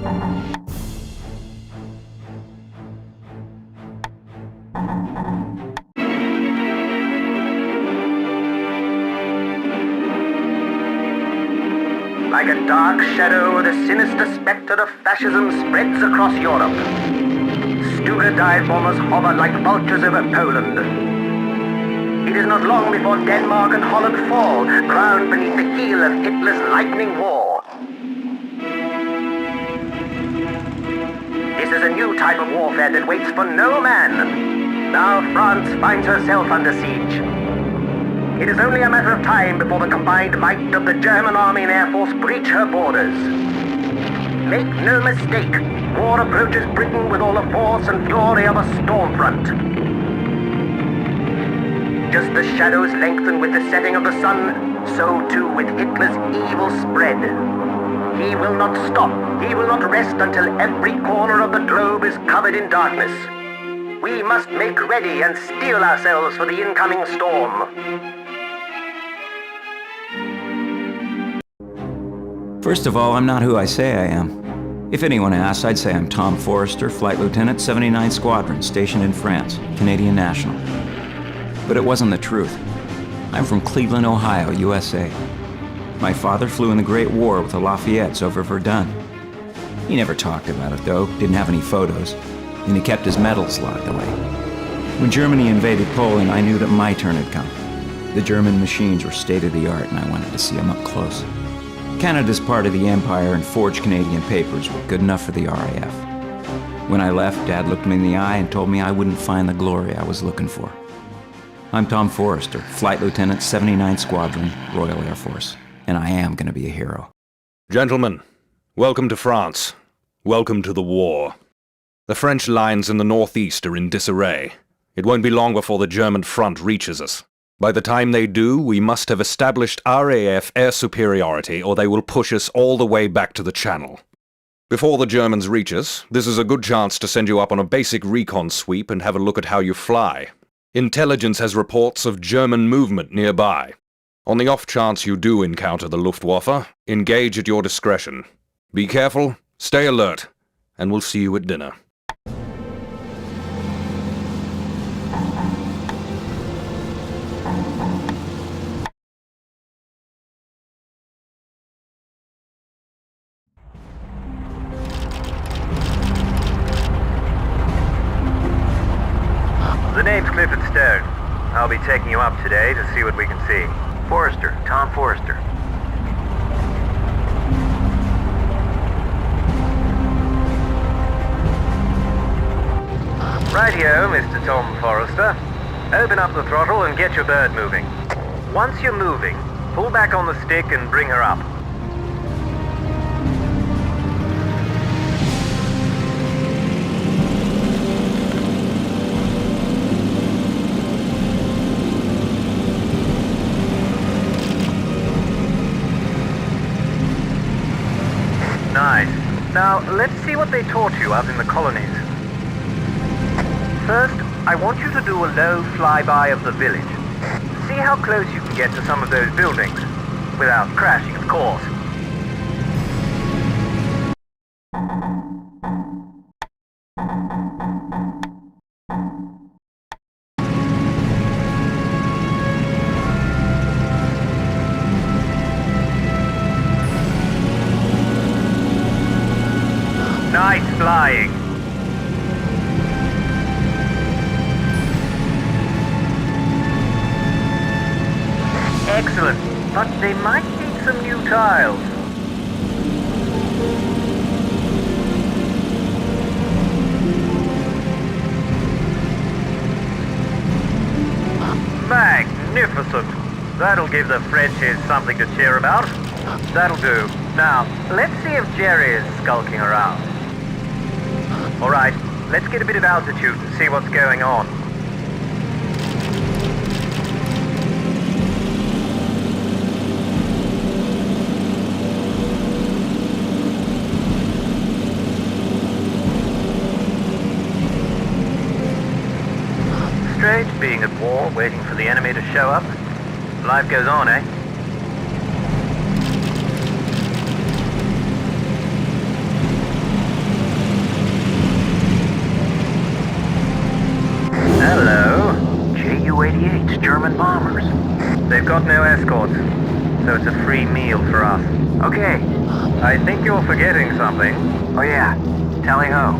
Like a dark shadow, the sinister spectre of fascism spreads across Europe. Stuka dive bombers hover like vultures over Poland. It is not long before Denmark and Holland fall, crowned beneath the heel of Hitler's lightning war. This is a new type of warfare that waits for no man. Now France finds herself under siege. It is only a matter of time before the combined might of the German Army and Air Force breach her borders. Make no mistake, war approaches Britain with all the force and fury of a storm front. Just the shadows lengthen with the setting of the sun, so too with Hitler's evil spread. He will not stop, he will not rest until every corner of the globe is covered in darkness. We must make ready and steel ourselves for the incoming storm. First of all, I'm not who I say I am. If anyone asks, I'd say I'm Tom Forrester, Flight Lieutenant, 79th Squadron, stationed in France, Canadian National. But it wasn't the truth. I'm from Cleveland, Ohio, USA. My father flew in the Great War with the Lafayettes over Verdun. He never talked about it, though, didn't have any photos, and he kept his medals locked away. When Germany invaded Poland, I knew that my turn had come. The German machines were state-of-the-art, and I wanted to see them up close. Canada's part of the Empire, and forged Canadian papers were good enough for the RAF. When I left, Dad looked me in the eye and told me I wouldn't find the glory I was looking for. I'm Tom Forrester, Flight Lieutenant, 79th Squadron, Royal Air Force, and I am going to be a hero. Gentlemen, welcome to France. Welcome to the war. The French lines in the northeast are in disarray. It won't be long before the German front reaches us. By the time they do, we must have established RAF air superiority, or they will push us all the way back to the Channel. Before the Germans reach us, this is a good chance to send you up on a basic recon sweep and have a look at how you fly. Intelligence has reports of German movement nearby. On the off chance you do encounter the Luftwaffe, engage at your discretion. Be careful, stay alert, and we'll see you at dinner. The name's Clifford Stone. I'll be taking you up today to see what we can see. Forrester, Tom Forrester. Rightio, Mr. Tom Forrester. Open up the throttle and get your bird moving. Once you're moving, pull back on the stick and bring her up. Nice. Now, let's see what they taught you out in the colonies. First, I want you to do a low flyby of the village. See how close you can get to some of those buildings, without crashing, of course. Nice flying. Excellent, but they might need some new tiles. Magnificent. That'll give the Frenchies something to cheer about. That'll do. Now, let's see if Jerry is skulking around. All right, let's get a bit of altitude and see what's going on. Strange being at war, waiting for the enemy to show up. Life goes on, eh? German bombers. They've got no escorts, so it's a free meal for us. Okay. I think you're forgetting something. Oh yeah. Tally ho.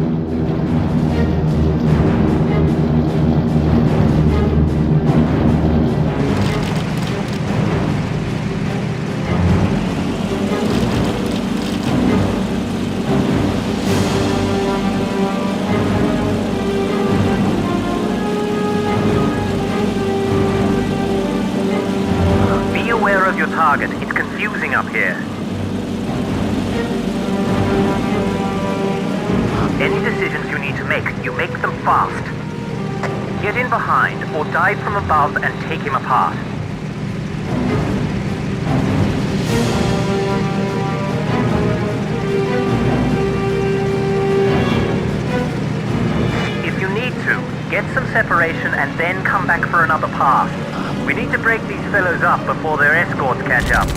Be aware of your target. It's confusing up here. Any decisions you need to make, you make them fast. Get in behind, or dive from above and take him apart. If you need to, get some separation and then come back for another pass. We need to break these fellows up before their escorts catch up.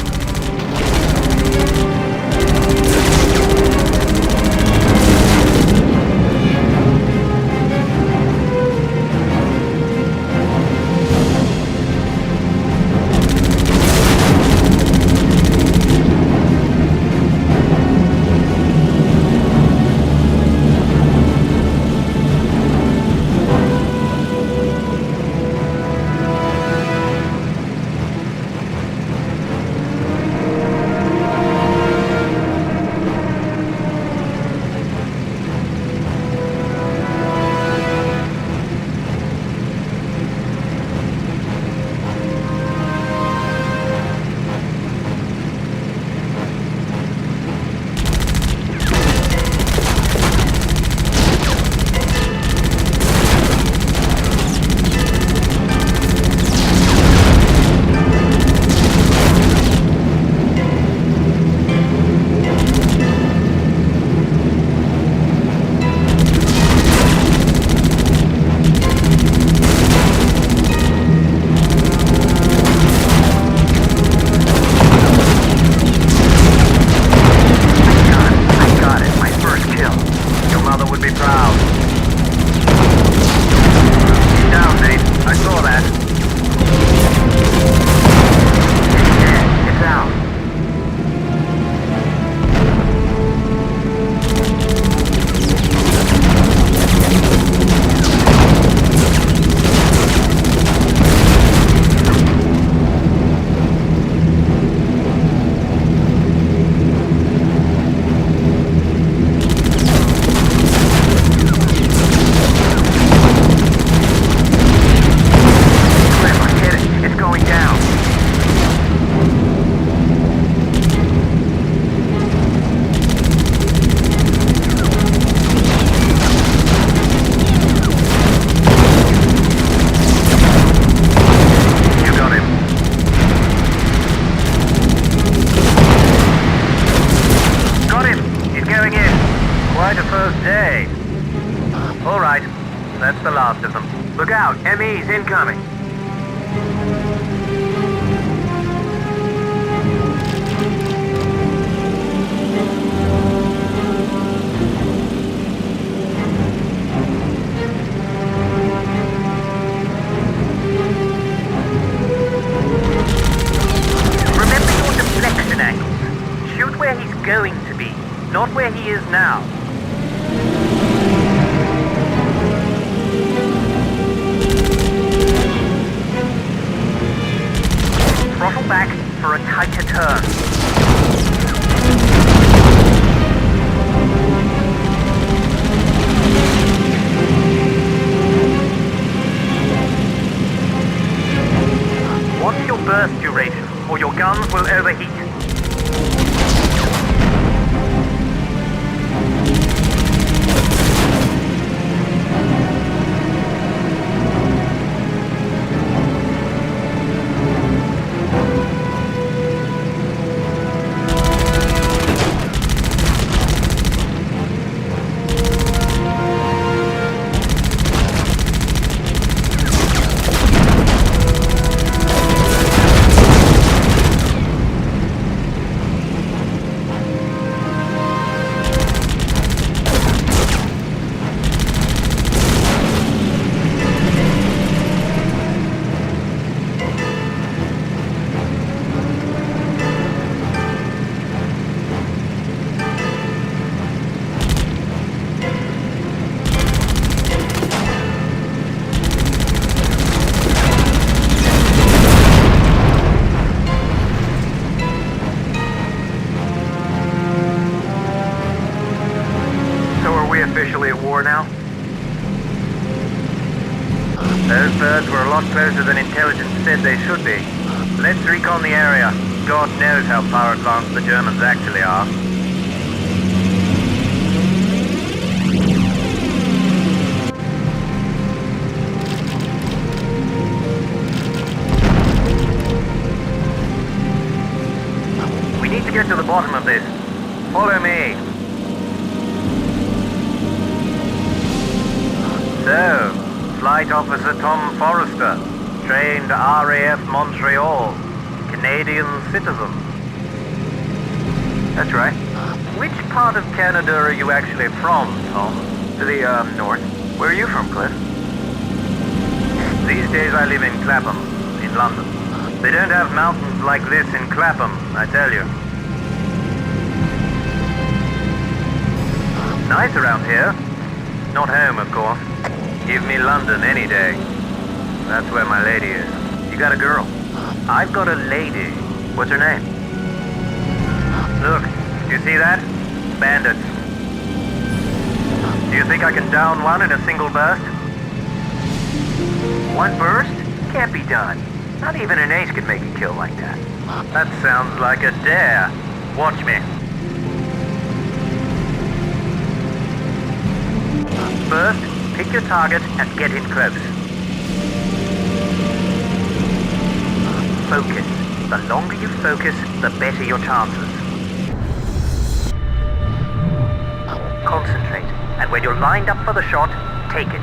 That's the last of them. Look out, ME's incoming. Remember your deflection angles. Shoot where he's going to be, not where he is now. Throttle back for a tighter turn. Watch your burst duration, or your guns will overheat. officially at war now? Those birds were a lot closer than intelligence said they should be. Let's recon the area. God knows how far advanced the Germans actually are. We need to get to the bottom of this. Follow me. So, Flight Officer Tom Forrester, trained RAF Montreal, Canadian citizen. That's right. Which part of Canada are you actually from, Tom? To the, north. Where are you from, Cliff? These days I live in Clapham, in London. They don't have mountains like this in Clapham, I tell you. Nice around here. Not home, of course. Give me London any day. That's where my lady is. You got a girl? I've got a lady. What's her name? Look, do you see that? Bandits. Do you think I can down one in a single burst? One burst? Can't be done. Not even an ace could make a kill like that. That sounds like a dare. Watch me. First, pick your target and get in close. Focus. The longer you focus, the better your chances. Concentrate, and when you're lined up for the shot, take it.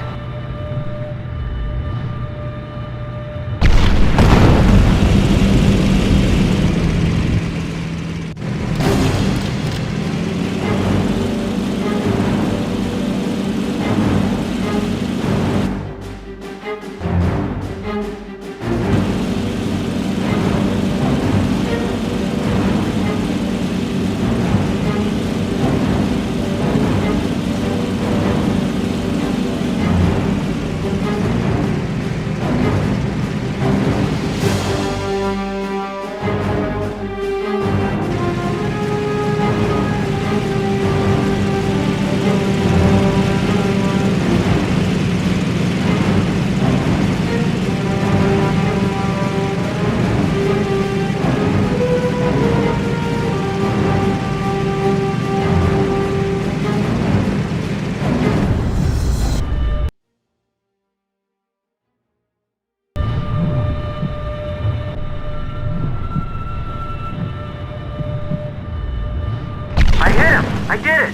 I did it!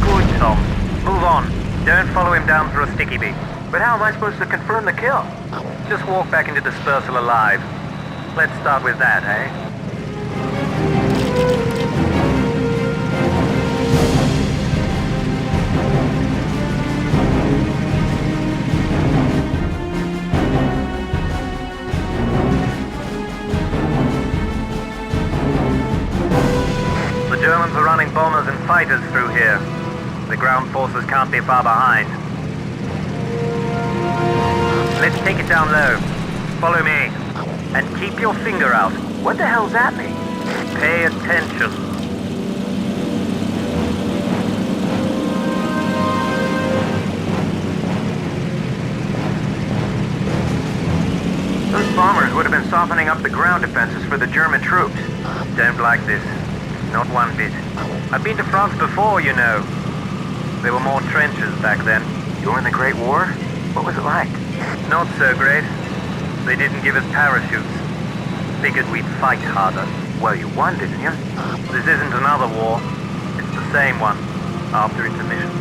Good, Tom. Move on. Don't follow him down through a sticky beak. But how am I supposed to confirm the kill? Just walk back into dispersal alive. Let's start with that, eh? The Germans are running bombers and fighters through here. The ground forces can't be far behind. Let's take it down low. Follow me. And keep your finger out. What the hell's that mean? Pay attention. Those bombers would have been softening up the ground defenses for the German troops. Don't like this. Not one bit. I've been to France before, you know. There were more trenches back then. You were in the Great War? What was it like? Not so great. They didn't give us parachutes. Figured we'd fight harder. Well, you won, didn't you? This isn't another war. It's the same one, after intermission.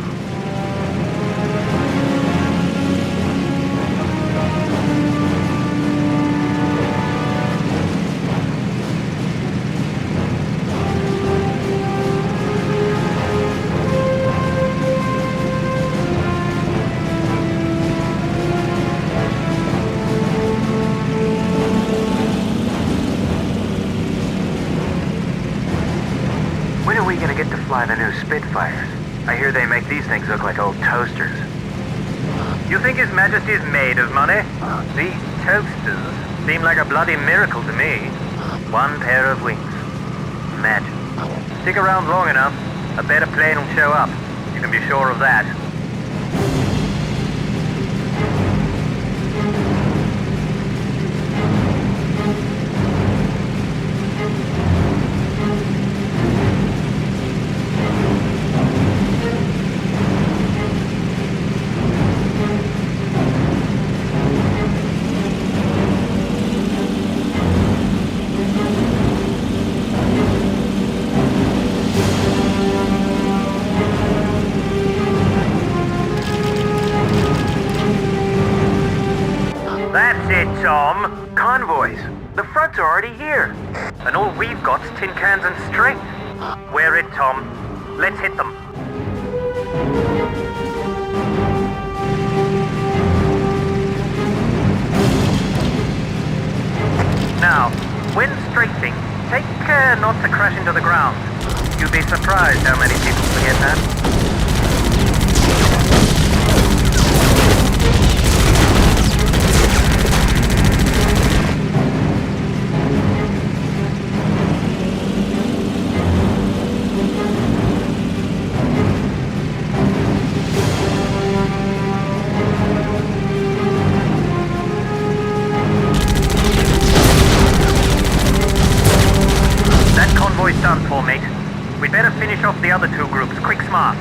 When are we gonna get to fly the new Spitfires? I hear they make these things look like old toasters. You think His Majesty's made of money? These toasters seem like a bloody miracle to me. One pair of wings. Imagine. Stick around long enough, a better plane will show up. You can be sure of that. Tom. Convoys. The front's are already here. And all we've got's tin cans and string. Wear it, Tom. Let's hit them. Now, when strafing, take care not to crash into the ground. You'd be surprised how many people forget that. Convoy's done for, mate. We'd better finish off the other two groups, quick smart.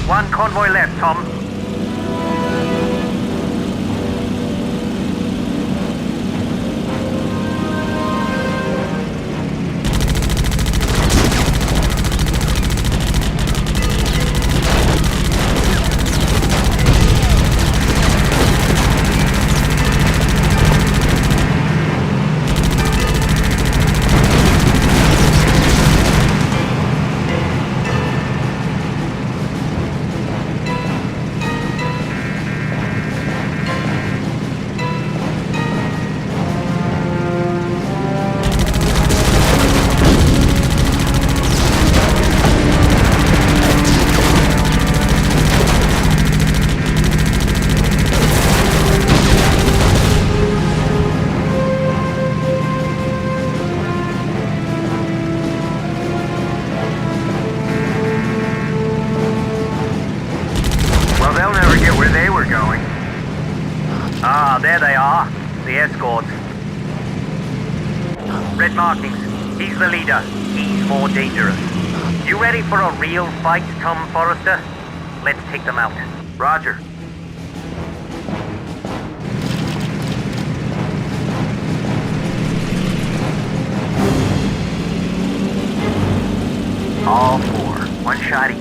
One convoy left, Tom. Ah, there they are. The escorts. Red markings. He's the leader. He's more dangerous. You ready for a real fight, Tom Forrester? Let's take them out. Roger. All four. One shot each.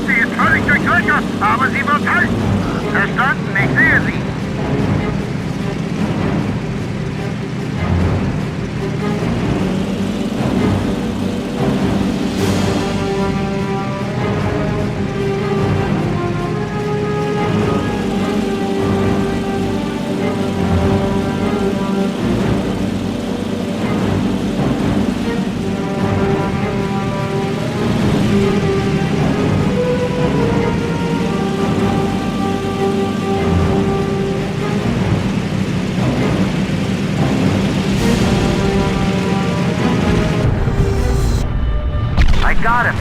Sie ist völlig durchlöchert, aber sie wird halten. Verstanden, ich sehe sie. Got him.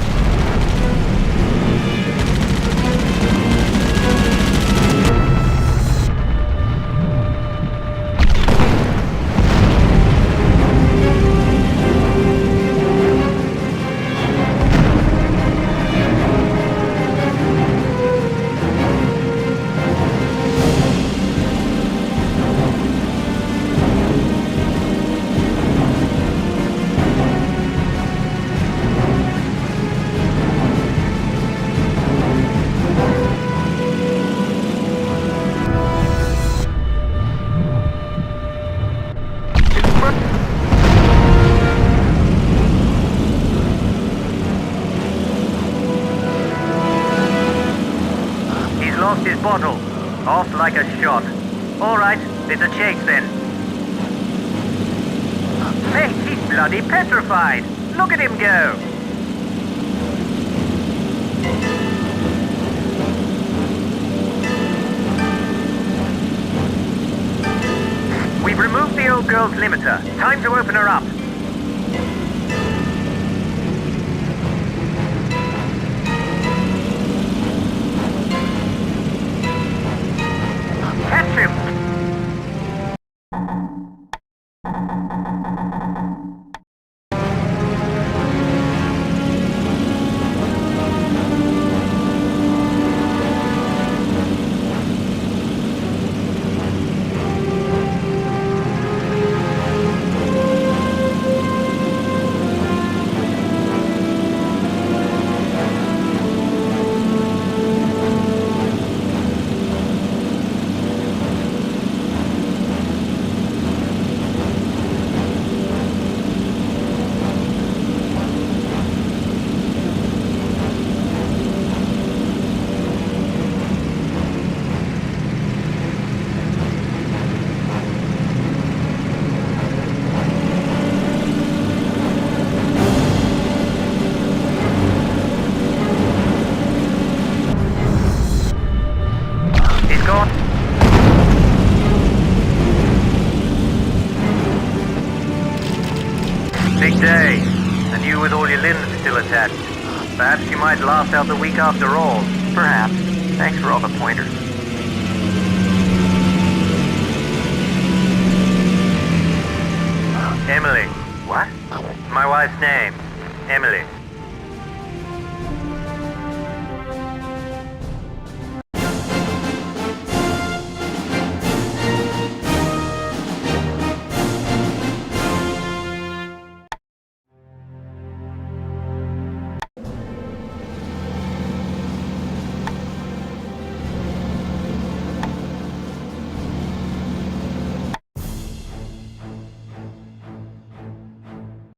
like a shot. All right, it's a chase then. Mate, he's bloody petrified. Look at him go. We've removed the old girl's limiter. Time to open her up. Catch him! He's gone. Big day, and you with all your limbs still attached. Perhaps you might last out the week after all. Perhaps. Thanks for all the pointers. Emily. What? My wife's name. Emily.